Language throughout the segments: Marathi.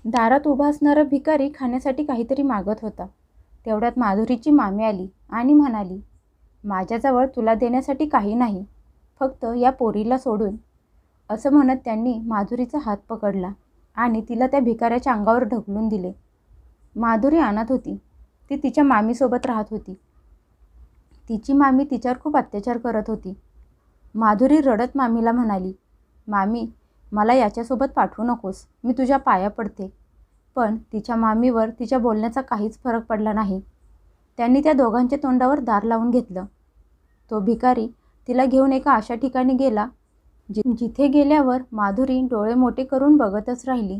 दारात उभा असणारा भिकारी खाण्यासाठी काहीतरी मागत होता. तेवढ्यात माधुरीची मामी आली आणि म्हणाली, माझ्याजवळ तुला देण्यासाठी काही नाही, फक्त या पोरीला सोडून. असं म्हणत त्यांनी माधुरीचा हात पकडला आणि तिला त्या भिकाऱ्याच्या अंगावर ढकलून दिले. माधुरी अनाथ होती. ती तिच्या मामीसोबत राहत होती. तिची मामी तिच्यावर खूप अत्याचार करत होती. माधुरी रडत मामीला म्हणाली, मामी, मला याच्यासोबत पाठवू नकोस, मी तुझ्या पाया पडते. पण तिच्या मामीवर तिच्या बोलण्याचा काहीच फरक पडला नाही. त्यांनी त्या दोघांच्या तोंडावर दार लावून घेतलं. तो भिकारी तिला घेऊन एका अशा ठिकाणी गेला जिथे गेल्यावर माधुरी डोळे मोठे करून बघतच राहिली.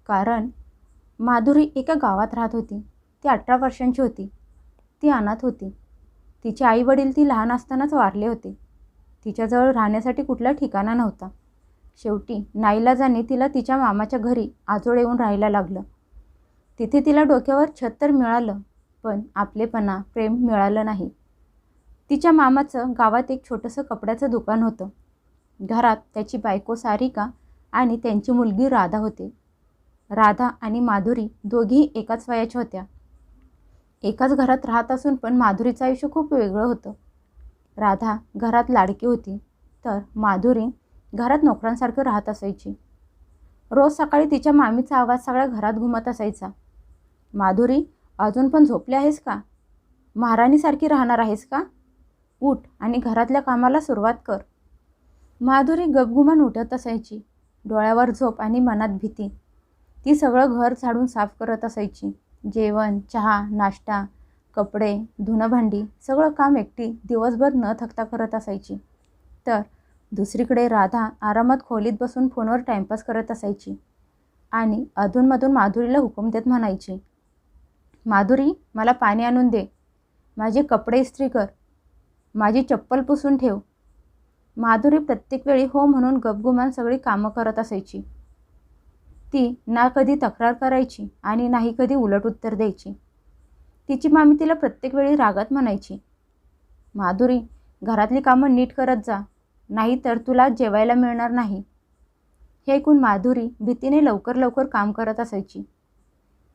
कारण माधुरी एका गावात राहत होती. ती 18 वर्षांची होती. ती अनाथ होती. तिचे आई वडील ती लहान असतानाच वारले होते. तिच्याजवळ राहण्यासाठी कुठला ठिकाणा नव्हता. शेवटी नाईलाजाने तिला तिच्या मामाच्या घरी आजोळ येऊन राहायला लागलं. तिथे तिला डोक्यावर छत तर मिळालं, पण आपलेपणा, प्रेम मिळालं नाही. तिच्या मामाचं गावात एक छोटंसं कपड्याचं दुकान होतं. घरात त्याची बायको सारिका आणि त्यांची मुलगी राधा होते. राधा आणि माधुरी दोघीही एकाच वयाच्या होत्या. एकाच घरात राहत असून पण माधुरीचं आयुष्य खूप वेगळं होतं. राधा घरात लाडकी होती, तर माधुरी घरात नोकरांसारखं राहत असायची. रोज सकाळी तिच्या मामीचा आवाज सगळ्या घरात घुमत असायचा. माधुरी, अजून पण झोपली आहेस का? महाराणीसारखी राहणार आहेस का? उठ आणि घरातल्या कामाला सुरुवात कर. माधुरी गपगुमान उठत असायची. डोळ्यावर झोप आणि मनात भीती. ती सगळं घर झाडून साफ करत असायची. जेवण, चहा, नाश्ता, कपडे, धुणंभांडी सगळं काम एकटी दिवसभर न थकता करत असायची. तर दुसरीकडे राधा आरामात खोलीत बसून फोनवर टाईमपास करत असायची आणि अधूनमधून माधुरीला हुकूम देत म्हणायची, माधुरी, मला पाणी आणून दे, माझे कपडे इस्त्री कर, माझी चप्पल पुसून ठेव. माधुरी प्रत्येक वेळी हो म्हणून गपगुमान सगळी कामं करत असायची. ती ना कधी तक्रार करायची आणि नाही कधी उलट उत्तर द्यायची. तिची मामी तिला प्रत्येक वेळी रागात म्हणायची, माधुरी, घरातली कामं नीट करत जा, नाही तर तुला जेवायला मिळणार नाही. हे ऐकून माधुरी भीतीने लवकर लवकर काम करत असायची.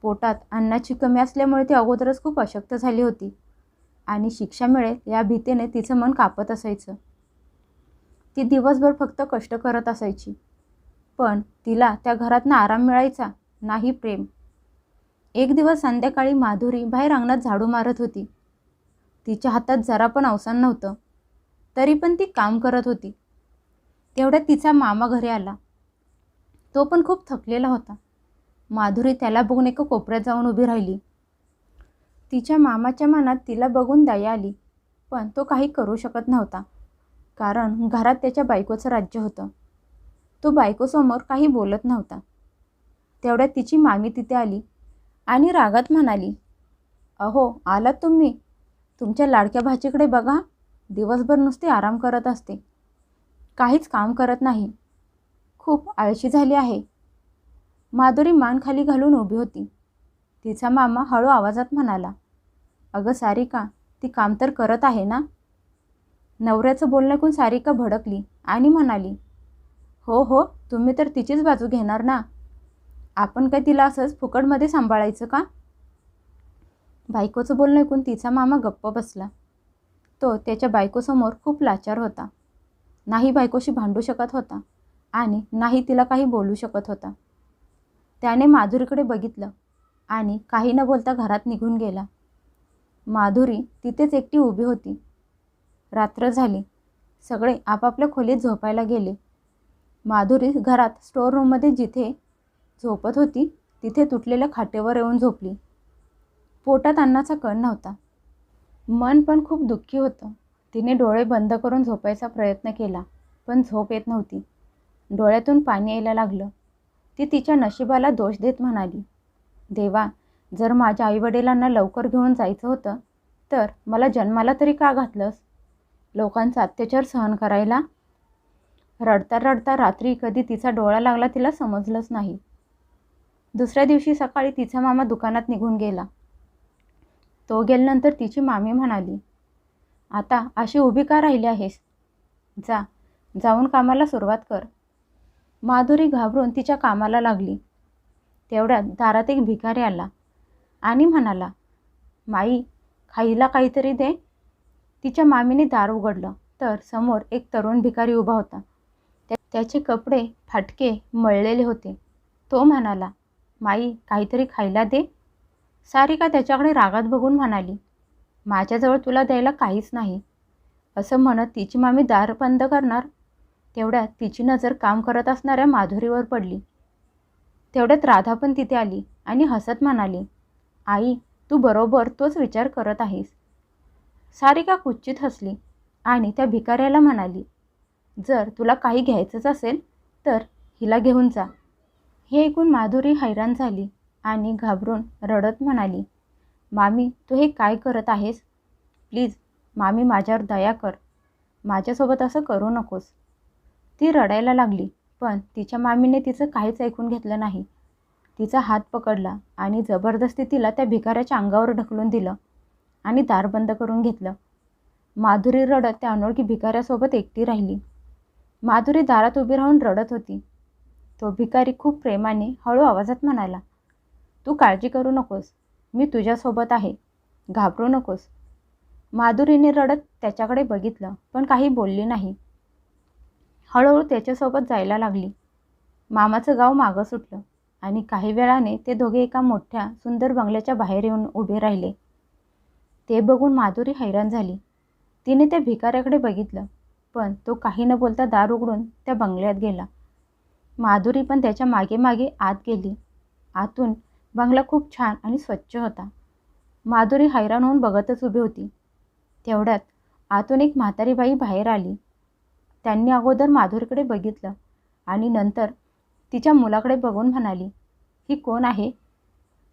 पोटात अन्नाची कमी असल्यामुळे ती अगोदरच खूप अशक्त झाली होती आणि शिक्षा मिळेल या भीतीने तिचं मन कापत असायचं. ती दिवसभर फक्त कष्ट करत असायची, पण तिला त्या घरातनं आराम मिळायचा नाही, प्रेम. एक दिवस संध्याकाळी माधुरी बाहेर अंगणात झाडू मारत होती. तिच्या हातात जरा पण अवसान नव्हतं, तरी पण ती काम करत होती. तेवढ्यात तिचा मामा घरी आला. तो पण खूप थकलेला होता. माधुरी त्याला बघून एका कोपऱ्यात जाऊन उभी राहिली. तिच्या मामाच्या मनात तिला बघून दया आली, पण तो काही करू शकत नव्हता, कारण घरात त्याच्या बायकोचं राज्य होतं. तो बायकोसमोर काही बोलत नव्हता. तेवढ्यात तिची मामी तिथे आली आणि रागात म्हणाली, अहो, आलात तुम्ही? तुमच्या लाडक्या भाचीकडे बघा, दिवसभर नुसती आराम करत असते, काहीच काम करत नाही, खूप आळशी झाली आहे. माधुरी मान खाली घालून उभी होती. तिचा मामा हळू आवाजात म्हणाला, अगं सारिका, ती काम तर करत आहे ना? नवऱ्याचं बोलणं ऐकून सारिका भडकली आणि म्हणाली, हो हो, तुम्ही तर तिचीच बाजू घेणार ना? आपण काय तिला असंच फुकटमध्ये सांभाळायचं का? बायकोचं बोलणं ऐकून तिचा मामा गप्प बसला. तो त्याच्या बायकोसमोर खूप लाचार होता. नाही बायकोशी भांडू शकत होता आणि नाही तिला काही बोलू शकत होता. त्याने माधुरीकडे बघितलं आणि काही न बोलता घरात निघून गेला. माधुरी तिथेच एकटी उभी होती. रात्र झाली. सगळे आपापल्या खोलीत झोपायला गेले. माधुरी घरात स्टोअर रूममध्ये जिथे झोपत होती तिथे तुटलेल्या खाटेवर येऊन झोपली. पोटात अन्नाचा कण नव्हता. मन पण खूप दुःखी होतं. तिने डोळे बंद करून झोपायचा प्रयत्न केला, पण झोप येत नव्हती. डोळ्यातून पाणी यायला लागलं. ती तिच्या नशिबाला दोष देत म्हणाली, देवा, जर माझ्या आईवडिलांना लवकर घेऊन जायचं होतं तर मला जन्माला तरी का घातलंस? लोकांचा अत्याचार सहन करायला? रडता रडता रात्री कधी तिचा डोळा लागला तिला समजलंच नाही. दुसऱ्या दिवशी सकाळी तिचा मामा दुकानात निघून गेला. तो गेल्यानंतर तिची मामी म्हणाली, आता अशी उभी का राहिली आहेस? जाऊन कामाला सुरुवात कर. माधुरी घाबरून तिच्या कामाला लागली. तेवढ्यात दारात एक भिकारी आला आणि म्हणाला, माई, खाईला काहीतरी दे. तिच्या मामीने दार उघडलं तर समोर एक तरुण भिकारी उभा होता. त्याचे कपडे फाटके मळलेले होते. तो म्हणाला, माई, काहीतरी खायला दे. सारिका त्याच्याकडे रागात बघून म्हणाली, माझ्याजवळ तुला द्यायला काहीच नाही. असं म्हणत तिची मामी दार बंद करणार तेवढ्यात तिची नजर काम करत असणाऱ्या माधुरीवर पडली. तेवढ्यात राधा पण तिथे आली आणि हसत म्हणाली, आई, तू बरोबर तोच विचार करत आहेस. सारिका कुच्चित हसली आणि त्या भिकाऱ्याला म्हणाली, जर तुला काही घ्यायचंच असेल तर हिला घेऊन जा. हे ऐकून माधुरी हैराण झाली आणि घाबरून रडत म्हणाली, मामी, तू हे काय करत आहेस? प्लीज मामी, माझ्यावर दया कर. माझ्यासोबत असं करू नकोस. ती रडायला लागली, पण तिच्या मामीने तिचं काहीच ऐकून घेतलं नाही. तिचा हात पकडला आणि जबरदस्ती तिला त्या भिकाऱ्याच्या अंगावर ढकलून दिलं आणि दार बंद करून घेतलं. माधुरी रडत त्या अनोळखी भिकाऱ्यासोबत एकटी राहिली. माधुरी दारात उभी राहून रडत होती. तो भिकारी खूप प्रेमाने हळू आवाजात म्हणाला, तू काळजी करू नकोस, मी तुझ्यासोबत आहे, घाबरू नकोस. माधुरीने रडत त्याच्याकडे बघितलं पण काही बोलली नाही. हळूहळू त्याच्यासोबत जायला लागली. मामाचं गाव मागं सुटलं आणि काही वेळाने ते दोघे एका मोठ्या सुंदर बंगल्याच्या बाहेर येऊन उभे राहिले. ते बघून माधुरी हैराण झाली. तिने त्या भिकाऱ्याकडे बघितलं, पण तो काही न बोलता दार उघडून त्या बंगल्यात गेला. माधुरी पण त्याच्या मागे मागे आत गेली. आतून बंगला खूप छान आणि स्वच्छ होता. माधुरी हैराण होऊन बघतच उभी होती. तेवढ्यात आतून एक म्हातारी बाई बाहेर आली. त्यांनी अगोदर माधुरीकडे बघितलं आणि नंतर तिच्या मुलाकडे बघून म्हणाली, ही कोण आहे?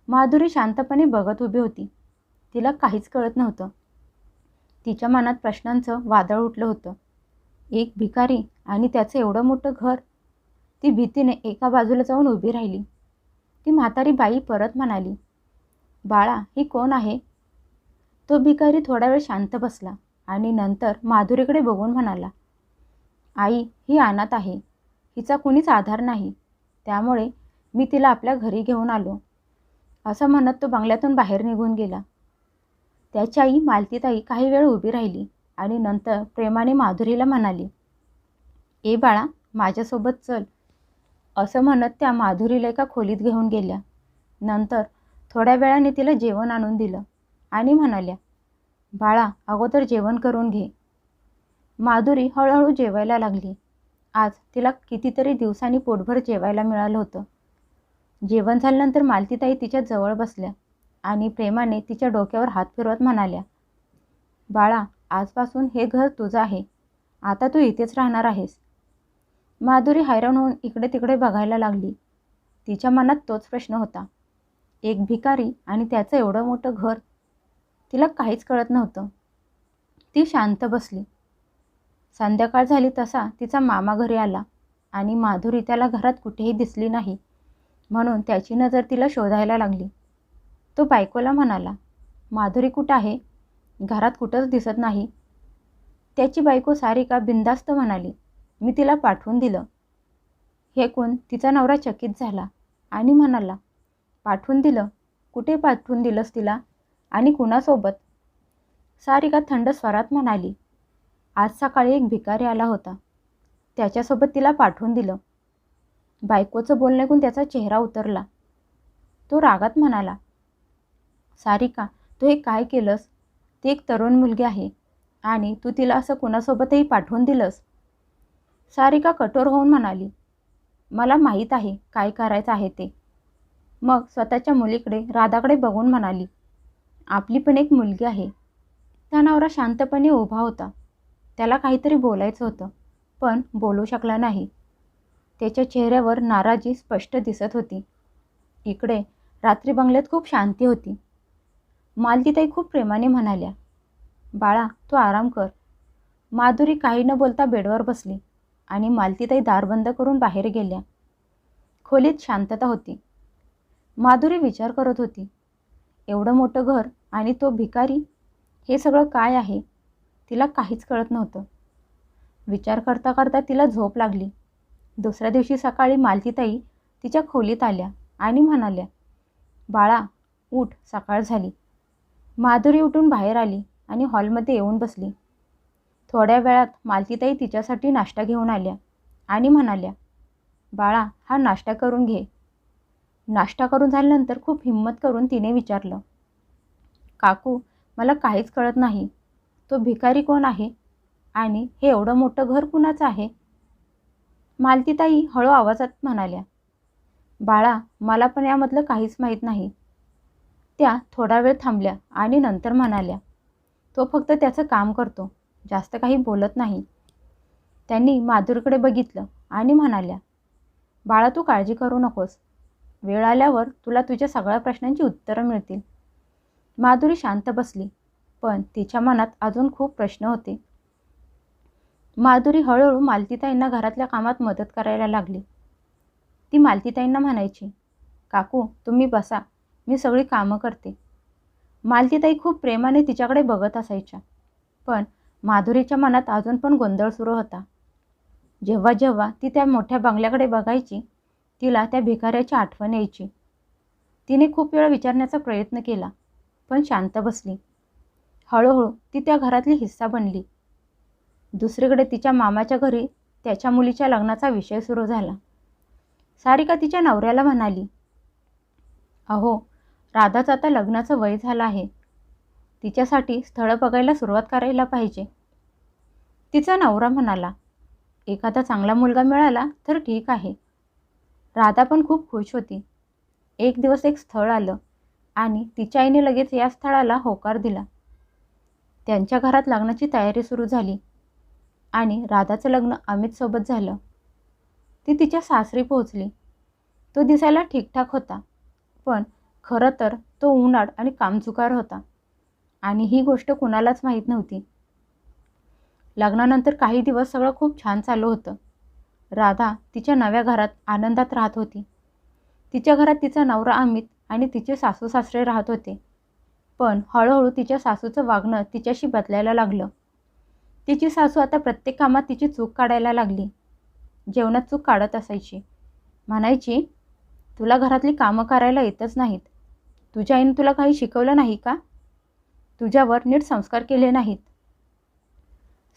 माधुरी शांतपणे बघत उभी होती. तिला काहीच कळत नव्हतं. तिच्या मनात प्रश्नांचं वादळ उठलं होतं. एक भिकारी आणि त्याचं एवढं मोठं घर. ती भीतीने एका बाजूला जाऊन उभी राहिली. ती म्हातारी बाई परत म्हणाली, बाळा, ही कोण आहे? तो भिकारी थोडा वेळ शांत बसला आणि नंतर माधुरीकडे बघून म्हणाला, आई, ही अनाथ आहे. हिचा कुणीच आधार नाही, त्यामुळे मी तिला आपल्या घरी घेऊन आलो. असं म्हणत तो बंगल्यातून बाहेर निघून गेला. त्याची आई मालतीताई काही वेळ उभी राहिली आणि नंतर प्रेमाने माधुरीला म्हणाली, ए बाळा, माझ्यासोबत चल. असं म्हणत त्या माधुरीला एका खोलीत घेऊन गेल्या. नंतर थोड्या वेळाने तिला जेवण आणून दिलं आणि म्हणाल्या, बाळा, अगोदर जेवण करून घे. माधुरी हळूहळू जेवायला लागली. आज तिला कितीतरी दिवसांनी पोटभर जेवायला मिळालं होतं. जेवण झाल्यानंतर मालतीताई तिच्या जवळ बसल्या आणि प्रेमाने तिच्या डोक्यावर हात फिरवत म्हणाल्या, बाळा, आजपासून हे घर तुझं आहे. आता तू इथेच राहणार आहेस. माधुरी हैराण होऊन इकडे तिकडे बघायला लागली. तिच्या मनात तोच प्रश्न होता. एक भिकारी आणि त्याचं एवढं मोठं घर. तिला काहीच कळत नव्हतं. ती शांत बसली. संध्याकाळ झाली तसा तिचा मामा घरी आला आणि माधुरी त्याला घरात कुठेही दिसली नाही, म्हणून त्याची नजर तिला शोधायला लागली. तो बायकोला म्हणाला, माधुरी कुठं आहे? घरात कुठंच दिसत नाही. त्याची बायको सारिका बिनधास्त म्हणाली, मी तिला पाठवून दिलं. हे ऐकून तिचा नवरा चकित झाला आणि म्हणाला, पाठवून दिलं? कुठे पाठवून दिलंस तिला आणि कुणासोबत? सारिका थंड स्वरात म्हणाली, आज सकाळी एक भिकारी आला होता, त्याच्यासोबत तिला पाठवून दिलं. बायकोचं बोलणं ऐकून त्याचा चेहरा उतरला. तो रागात म्हणाला, सारिका, तू हे काय केलंस? ती एक तरुण मुलगी आहे आणि तू तिला असं कुणासोबतही पाठवून दिलंस? सारिका कठोर होऊन म्हणाली, मला माहीत आहे काय करायचं आहे ते. मग स्वतःच्या मुलीकडे राधाकडे बघून म्हणाली, आपली पण एक मुलगी आहे. त्या नवरा शांतपणे उभा होता. त्याला काहीतरी बोलायचं होतं, पण बोलू शकला नाही. त्याच्या चेहऱ्यावर नाराजी स्पष्ट दिसत होती. इकडे रात्री बंगल्यात खूप शांती होती. मालतीताई खूप प्रेमाने म्हणाल्या, बाळा, तू आराम कर. माधुरी काही न बोलता बेडवर बसली आणि मालतीताई दार बंद करून बाहेर गेल्या. खोलीत शांतता होती. माधुरी विचार करत होती, एवढं मोठं घर आणि तो भिकारी, हे सगळं काय आहे? तिला काहीच कळत नव्हतं. विचार करता करता तिला झोप लागली. दुसऱ्या दिवशी सकाळी मालतीताई तिच्या खोलीत आल्या आणि म्हणाल्या, बाळा उठ, सकाळ झाली. माधुरी उठून बाहेर आली आणि हॉलमध्ये येऊन बसली. थोड्या वेळात मालतीताई तिच्यासाठी नाश्ता घेऊन आल्या आणि म्हणाल्या, बाळा हा नाश्ता करून घे. नाश्ता करून झाल्यानंतर खूप हिंमत करून तिने विचारलं, काकू मला काहीच कळत नाही. तो भिकारी कोण आहे आणि हे एवढं मोठं घर कुणाचं आहे? मालतीताई हळू आवाजात म्हणाल्या, बाळा मला पण यामधलं काहीच माहीत नाही. त्या थोडा वेळ थांबल्या आणि नंतर म्हणाल्या, तो फक्त त्याचं काम करतो, जास्त काही बोलत नाही. त्यांनी माधुरीकडे बघितलं आणि म्हणाल्या, बाळा तू काळजी करू नकोस. वेळ आल्यावर तुला तुझ्या सगळ्या प्रश्नांची उत्तरं मिळतील. माधुरी शांत बसली, पण तिच्या मनात अजून खूप प्रश्न होते. माधुरी हळूहळू मालतीताईंना घरातल्या कामात मदत करायला लागली. ती मालतीताईंना म्हणायची, काकू तुम्ही बसा, मी सगळी कामं करते. मालतीताई खूप प्रेमाने तिच्याकडे बघत असायच्या. पण माधुरीच्या मनात अजून पण गोंधळ सुरू होता. जेव्हा जेव्हा ती त्या मोठ्या बंगल्याकडे बघायची, तिला त्या भिकाऱ्याची आठवण यायची. तिने खूप वेळा विचारण्याचा प्रयत्न केला, पण शांत बसली. हळूहळू ती त्या घरातली हिस्सा बनली. दुसरीकडे तिच्या मामाच्या घरी त्याच्या मुलीच्या लग्नाचा विषय सुरू झाला. सारिका तिच्या नवऱ्याला म्हणाली, अहो राधाचं आता लग्नाचं वय झालं आहे. तिच्यासाठी स्थळं बघायला सुरुवात करायला पाहिजे. तिचा नवरा म्हणाला, एखादा चांगला मुलगा मिळाला तर ठीक आहे. राधा पण खूप खुश होती. एक दिवस एक स्थळ आलं आणि तिच्या आईने लगेच या स्थळाला होकार दिला. त्यांच्या घरात लग्नाची तयारी सुरू झाली आणि राधाचं लग्न अमितसोबत झालं. ती तिच्या सासरी पोहोचली. तो दिसायला ठीकठाक होता, पण खरं तर तो उनाड आणि कामचुकार होता आणि ही गोष्ट कुणालाच माहीत नव्हती. लग्नानंतर काही दिवस सगळं खूप छान चालू होतं. राधा तिच्या नव्या घरात आनंदात राहत होती. तिच्या घरात तिचा नवरा अमित आणि तिचे सासू सासरे राहत होते. पण हळूहळू तिच्या सासूचं वागणं तिच्याशी बदलायला लागलं. तिची सासू आता प्रत्येक कामात तिची चूक काढायला लागली. जेवणात चूक काढत असायची. म्हणायची, तुला घरातली कामं करायला येतच नाहीत. तुझ्या आईने तुला काही शिकवलं नाही का? तुझ्यावर नीट संस्कार केले नाहीत.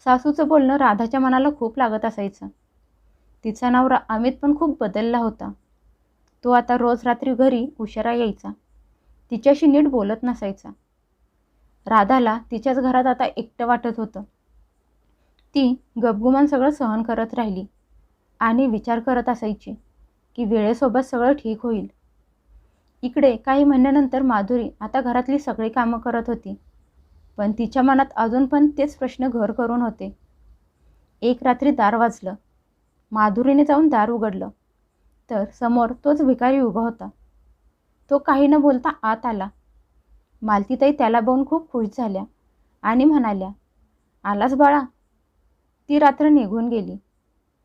सासूचं बोलणं राधाच्या मनाला खूप लागत असायचं. तिचा नवरा अमित पण खूप बदलला होता. तो आता रोज रात्री घरी उशिरा यायचा. तिच्याशी नीट बोलत नसायचा. राधाला तिच्याच घरात आता एकटं वाटत होतं. ती गपगुमान सगळं सहन करत राहिली आणि विचार करत असायची की वेळेसोबत सगळं ठीक होईल. इकडे काही महिन्यानंतर माधुरी आता घरातली सगळी कामं करत होती. पण तिच्या मनात अजून पण तेच प्रश्न घर करून होते. एक रात्री दार वाजलं. माधुरीने जाऊन दार उघडलं तर समोर तोच भिकारी उभा होता. तो काही न बोलता आत आला. मालतीताई त्याला बघून खूप खुश झाल्या आणि म्हणाल्या, आलास बाळा. ती रात्र निघून गेली.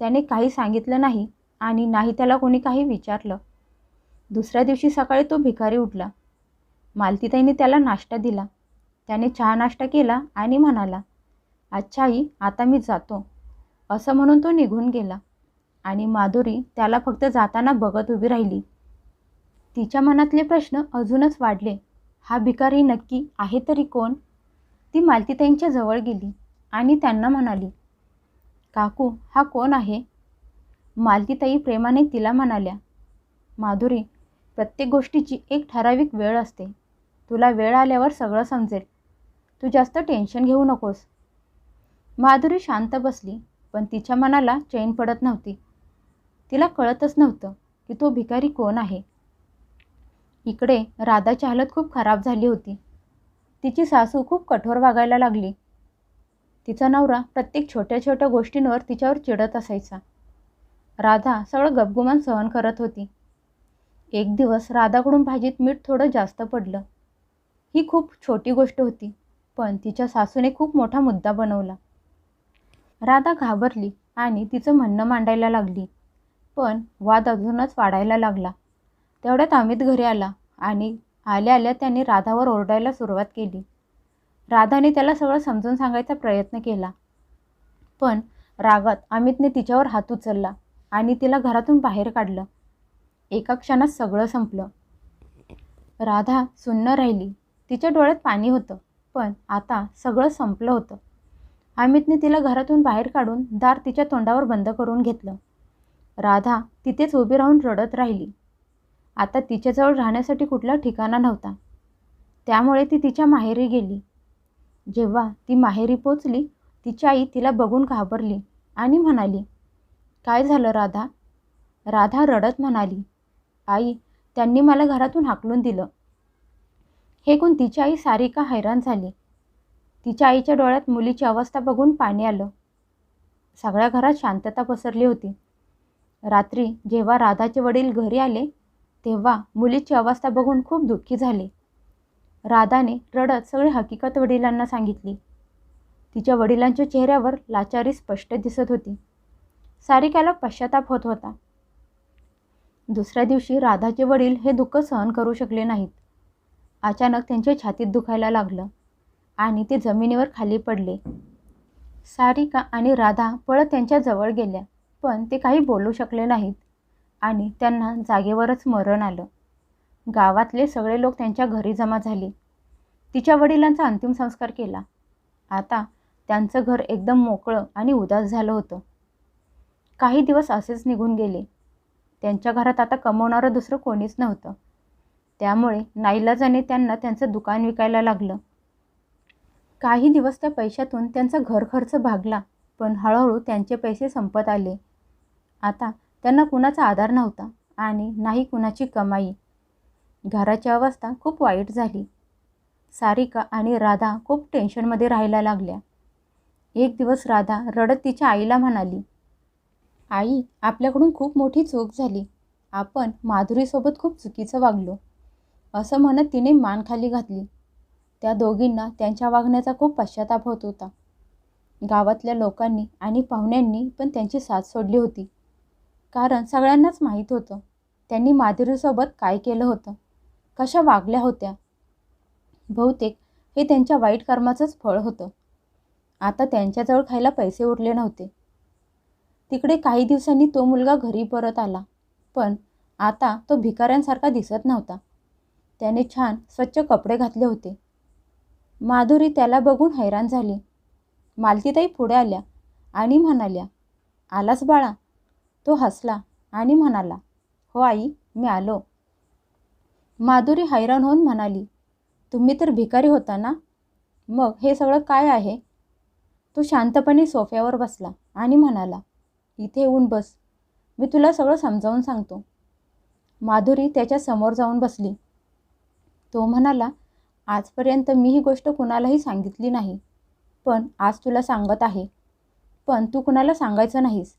त्याने काही सांगितलं नाही आणि नाही त्याला कोणी काही विचारलं. दुसऱ्या दिवशी सकाळी तो भिकारी उठला. मालतीताईने त्याला नाश्ता दिला. त्याने चहा नाश्ता केला आणि म्हणाला, अच्छा आई आता मी जातो, असं म्हणून तो निघून गेला. आणि माधुरी त्याला फक्त जाताना बघत उभी राहिली. तिच्या मनातले प्रश्न अजूनच वाढले. हा भिकारी नक्की आहे तरी कोण? ती मालतीताईंच्या जवळ गेली आणि त्यांना म्हणाली, काकू हा कोण आहे? मालतीताई प्रेमाने तिला म्हणाल्या, माधुरी प्रत्येक गोष्टीची एक ठराविक वेळ असते. तुला वेळ आल्यावर सगळं समजेल. तू जास्त टेन्शन घेऊ नकोस. माधुरी शांत बसली, पण तिच्या मनाला चैन पडत नव्हती. तिला कळतच नव्हतं की तो भिकारी कोण आहे. इकडे राधाची हालत खूप खराब झाली होती. तिची सासू खूप कठोर वागायला लागली. तिचा नवरा प्रत्येक छोट्या छोट्या गोष्टींवर तिच्यावर चिडत असायचा. राधा सगळं गपगुमान सहन करत होती. एक दिवस राधाकडून भाजीत मीठ थोडं जास्त पडलं. ही खूप छोटी गोष्ट होती, पण तिच्या सासूने खूप मोठा मुद्दा बनवला. राधा घाबरली आणि तिचं म्हणणं मांडायला लागली, पण वाद अजूनच वाढायला लागला. तेवढ्यात अमित घरी आला आणि आल्या आल्या त्याने राधावर ओरडायला सुरुवात केली. राधाने त्याला सगळं समजून सांगायचा प्रयत्न केला, पण रागात अमितने तिच्यावर हात उचलला आणि तिला घरातून बाहेर काढलं. एका क्षणात सगळं संपलं. राधा सुन्न राहिली. तिच्या डोळ्यात पाणी होतं, पण आता सगळं संपलं होतं. अमितने तिला घरातून बाहेर काढून दार तिच्या तोंडावर बंद करून घेतलं. राधा तिथेच उभी राहून रडत राहिली. आता तिच्याजवळ राहण्यासाठी कुठला ठिकाणा नव्हता. त्यामुळे ती तिच्या माहेरी गेली. जेव्हा ती माहेरी पोचली, तिची आई तिला बघून घाबरली आणि म्हणाली, "काय झालं राधा?" राधा रडत म्हणाली, "आई, त्यांनी मला घरातून हाकलून दिलं." हे ऐकून तिची आई सारिका हैराण झाली. तिच्या आईच्या डोळ्यात मुलीची अवस्था बघून पाणी आलं. सगळ्या घरात शांतता पसरली होती. रात्री जेव्हा राधाचे वडील घरी आले, तेव्हा मुलीची अवस्था बघून खूप दुःखी झाले. राधाने रडत सगळी हकीकत वडिलांना सांगितली. तिच्या वडिलांच्या चेहऱ्यावर लाचारी स्पष्ट दिसत होती. सारिकाला पश्चाताप होत होता. दुसऱ्या दिवशी राधाचे वडील हे दुःख सहन करू शकले नाहीत. अचानक त्यांच्या छातीत दुखायला लागलं आणि ते जमिनीवर खाली पडले. सारिका आणि राधा पळत त्यांच्या जवळ गेल्या, पण ते काही बोलू शकले नाहीत आणि त्यांना जागेवरच मरण आलं. गावातले सगळे लोक त्यांच्या घरी जमा झाले. तिच्या वडिलांचा अंतिम संस्कार केला. आता त्यांचं घर एकदम मोकळं आणि उदास झालं होतं. काही दिवस असेच निघून गेले. त्यांच्या घरात आता कमवणारं दुसरं कोणीच नव्हतं. त्यामुळे नाईलाजाने त्यांना त्यांचं दुकान विकायला लागलं. काही दिवस त्या पैशातून त्यांचा घर खर्च भागला, पण हळूहळू त्यांचे पैसे संपत आले. आता त्यांना कुणाचा आधार नव्हता आणि नाही कुणाची कमाई. घराची अवस्था खूप वाईट झाली. सारिका आणि राधा खूप टेन्शनमध्ये राहायला लागल्या. एक दिवस राधा रडत तिच्या आईला म्हणाली, "आई, आपल्याकडून खूप मोठी चूक झाली. आपण माधुरीसोबत खूप चुकीचं वागलो." असं म्हणत तिने मान खाली घातली. त्या दोघींना त्यांच्या वागण्याचा खूप पश्चाताप होत होता. गावातल्या लोकांनी आणि पाहुण्यांनी पण त्यांची साथ सोडली होती. कारण सगळ्यांनाच माहीत होतं त्यांनी माधुरीसोबत काय केलं होतं, कशा वागल्या होत्या. बहुतेक हे त्यांच्या वाईट कर्माचंच फळ होतं. आता त्यांच्याजवळ खायला पैसे उरले नव्हते. तिकडे काही दिवसांनी तो मुलगा घरी परत आला, पण आता तो भिकाऱ्यांसारखा दिसत नव्हता. त्याने छान स्वच्छ कपडे घातले होते. माधुरी त्याला बघून हैराण झाली. मालतीताई पुढे आल्या आणि म्हणाल्या, "आलास बाळा?" तो हसला आणि म्हणाला, "हो आई, मी आलो." माधुरी हैराण होऊन म्हणाली, "तुम्ही तर भिकारी होता ना? मग हे सगळं काय आहे?" तो शांतपणे सोफ्यावर बसला आणि म्हणाला, "इथे येऊन बस, मी तुला सगळं समजावून सांगतो." माधुरी त्याच्या समोर जाऊन बसली. तो म्हणाला, "आजपर्यंत मी ही गोष्ट कुणालाही सांगितली नाही, पण आज तुला सांगत आहे. पण तू कुणाला सांगायचं नाहीस."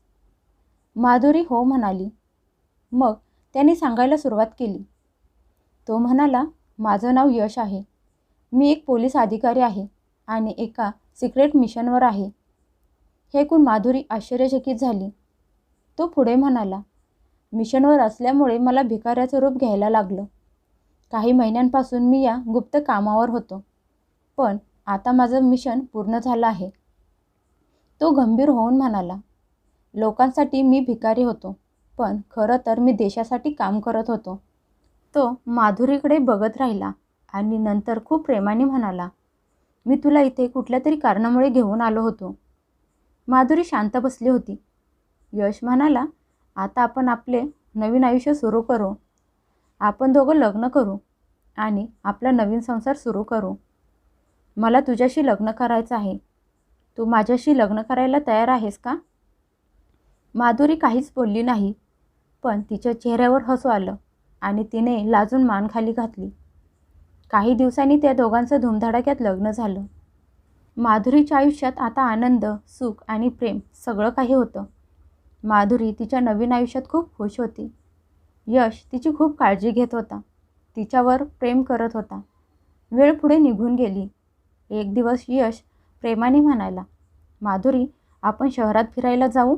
माधुरी हो म्हणाली. मग त्याने सांगायला सुरुवात केली. तो म्हणाला, "माझं नाव यश आहे. मी एक पोलीस अधिकारी आहे आणि एका सिक्रेट मिशनवर आहे." हे ऐकून माधुरी आश्चर्यचकित झाली. तो पुढे म्हणाला, "मिशनवर असल्यामुळे मला भिकाऱ्याचं रूप घ्यायला लागलं. काही महिन्यांपासून मी या गुप्त कामावर होतो, पण आता माझं मिशन पूर्ण झालं आहे." तो गंभीर होऊन म्हणाला, "लोकांसाठी मी भिकारी होतो, पण खरं तर मी देशासाठी काम करत होतो." तो माधुरीकडे बघत राहिला आणि नंतर खूप प्रेमाने म्हणाला, "मी तुला इथे कुठल्या तरी कारणामुळे घेऊन आलो होतो." माधुरी शांत बसली होती. यश म्हणाला, "आता आपण आपले नवीन आयुष्य सुरू करू. आपण दोघं लग्न करू आणि आपला नवीन संसार सुरू करू. मला तुझ्याशी लग्न करायचं आहे. तू माझ्याशी लग्न करायला तयार आहेस का?" माधुरी काहीच बोलली नाही, पण तिच्या चेहऱ्यावर हसू आलं आणि तिने लाजून मान खाली घातली. काही दिवसांनी त्या दोघांचं धूमधडाक्यात लग्न झालं. माधुरीच्या आयुष्यात आता आनंद, सुख आणि प्रेम सगळं काही होतं. माधुरी तिच्या नवीन आयुष्यात खूप खुश होती. यश तिची खूप काळजी घेत होता, तिच्यावर प्रेम करत होता. वेळ पुढे निघून गेली. एक दिवस यश प्रेमाने म्हणाला, "माधुरी, आपण शहरात फिरायला जाऊ."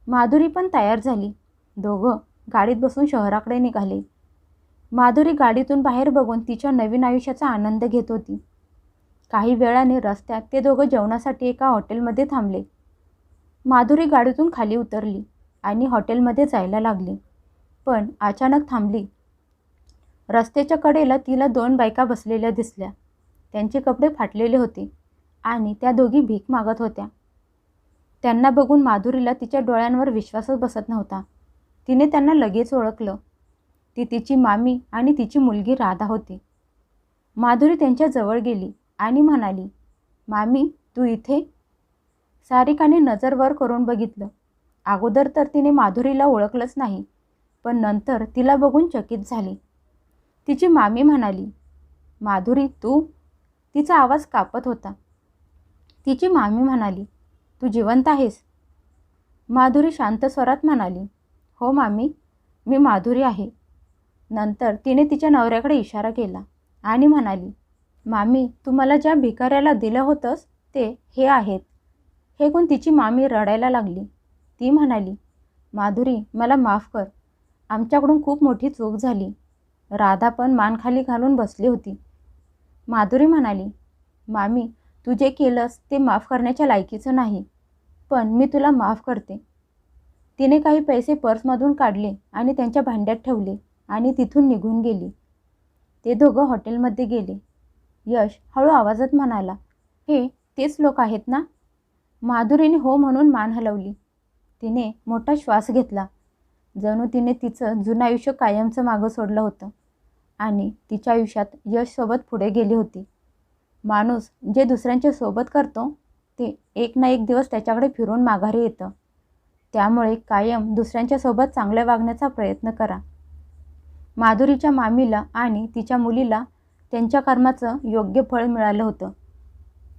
माधुरी पण तयार झाली. दोघं गाडीत बसून शहराकडे निघाले. माधुरी गाडीतून बाहेर बघून तिच्या नवीन आयुष्याचा आनंद घेत होती. काही वेळाने रस्त्यात ते दोघं जेवणासाठी एका हॉटेलमध्ये थांबले. माधुरी गाडीतून खाली उतरली आणि हॉटेलमध्ये जायला लागली. पण अचानक थांबली. रस्त्याच्या कडेला तिला 2 बायका बसलेल्या दिसल्या. त्यांचे कपडे फाटलेले होते आणि त्या दोघी भीक मागत होत्या. त्यांना बघून माधुरीला तिच्या डोळ्यांवर विश्वासच बसत नव्हता. तिने त्यांना लगेच ओळखलं. ती तिची मामी आणि तिची मुलगी राधा होती. माधुरी त्यांच्या जवळ गेली आणि म्हणाली, "मामी, तू इथे?" सारिकाने नजर वर करून बघितलं. अगोदर तर तिने माधुरीला ओळखलंच नाही, पण नंतर तिला बघून चकित झाली. तिची मामी म्हणाली, "माधुरी, तू?" तिचा आवाज कापत होता. तिची मामी म्हणाली, "तू जिवंत आहेस?" माधुरी शांत स्वरात म्हणाली, "हो मामी, मी माधुरी आहे." नंतर तिने तिच्या नवऱ्याकडे इशारा केला आणि म्हणाली, "मामी, तू मला ज्या भिकाऱ्याला दिलं होतंस ते हे आहेत." हे ऐकून तिची मामी रडायला लागली. ती म्हणाली, "माधुरी, मला माफ कर. आमच्याकडून खूप मोठी चूक झाली." राधा पण मान खाली घालून बसली होती. माधुरी म्हणाली, "मामी, तू जे केलंस ते माफ करण्याच्या लायकीचं नाही, पण मी तुला माफ करते." तिने काही पैसे पर्समधून काढले आणि त्यांच्या भांड्यात ठेवले आणि तिथून निघून गेली. ते दोघं हॉटेलमध्ये गेले. यश हळू आवाजात म्हणाला, "हे तेच लोक आहेत ना?" माधुरीने हो म्हणून मान हलवली. तिने मोठा श्वास घेतला. जणू तिने तिचं जुनं आयुष्य कायमचं मागं सोडलं होतं आणि तिच्या आयुष्यात यशसोबत पुढे गेली होती. माणूस जे दुसऱ्यांच्या सोबत करतो ते एक ना एक दिवस त्याच्याकडे फिरून माघारी येतं. त्यामुळे कायम दुसऱ्यांच्या सोबत चांगले वागण्याचा प्रयत्न करा. माधुरीच्या मामीला आणि तिच्या मुलीला त्यांच्या कर्माचं योग्य फळ मिळालं होतं.